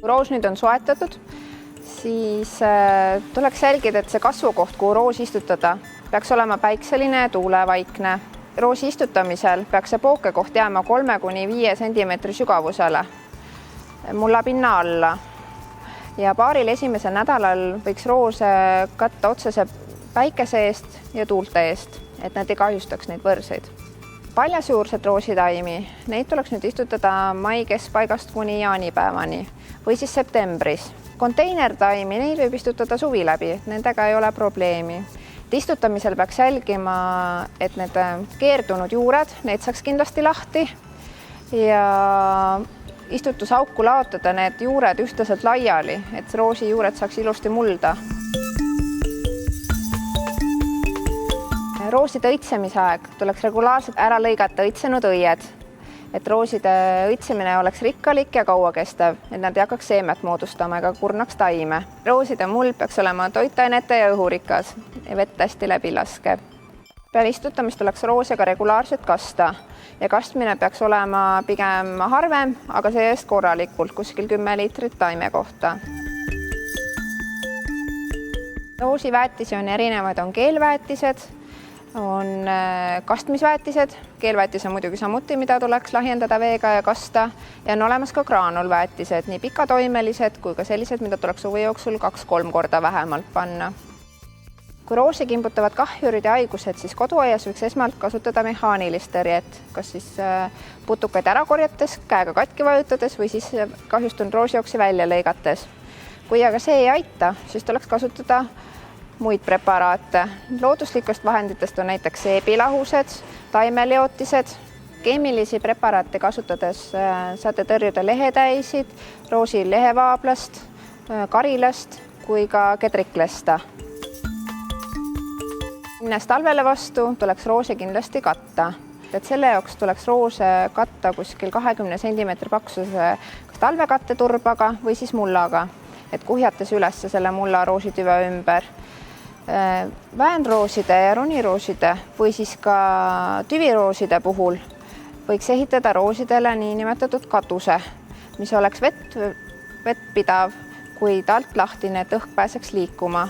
Roos nüüd on soetatud, siis tuleks jälgida, et see kasvukoht, kuhu roos istutada, peaks olema päikseline ja tuulevaikne. Roosi istutamisel peaks see pookekoht jääma 3–5 sentimeetri sügavusele mullapinna alla. Ja paaril esimesel nädalal võiks roose katta otsese päikese eest ja tuulte eest, et nad ei kahjustaks neid võrseid. Paljasjuursed roositaimi, neid tuleks nüüd istutada mai keskpaigast kuni jaanipäevani või siis septembris. Konteinertaimi, neid võib istutada suvi läbi, nendega ei ole probleemi. Istutamisel peaks jälgima, et need keerdunud juured, need saaks kindlasti lahti ja istutusauku laotada need juured ühtlaselt laiali, et roosi juured saaks ilusti mulda. Rooside õitsemise aeg tuleks regulaarselt ära lõigata õitsenud õied, et rooside õitsemine oleks rikkalik ja kauakestev, et nad ei hakkaks seemet moodustama ega kurnaks taime. Rooside muld peaks olema toitainete ja õhurikas ja vett hästi läbi laskev. Peale istutamist tuleks roose ka regulaarselt kasta ja kastmine peaks olema pigem harvem, aga see-eest korralikult, kuskil 10 liitrit taime kohta. Roosiväetisi on erinevaid, on keelväetised, on kastmisväetised, keelväetis on muidugi samuti, mida tuleks lahjendada veega ja kasta ja on olemas ka graanulväetised, nii pikatoimelised kui ka sellised, mida tuleks suve jooksul 2–3 korda vähemalt panna. Kui roosi kimbutavad kahjurid ja haigused, siis koduaias võiks esmalt kasutada mehaanilist tõrjet, kas siis putukaid ära korjates, käega katki vajutades või siis kahjustunud roosioksi välja lõigates. Kui aga see ei aita, siis tuleks kasutada muid preparaate. Looduslikust vahenditest on näiteks seebilahused, taimeleotised. Keemilisi preparaate kasutades saate tõrjuda lehetäisid, roosi lehevaablast, karilast kui ka kedriklesta. Minnes talvele vastu tuleks roose kindlasti katta. Et selle jaoks tuleks roose katta kuskil 20 sentimeetri paksuse talvekatteturbaga või siis mullaga, et kuhjates üles selle mulla roositüve ümber. Väänrooside ja ronirooside või siis ka tüvirooside puhul võiks ehitada roosidele niinimetatud katuse, mis oleks vett pidav, kuid alt lahtine, et õhk pääseks liikuma.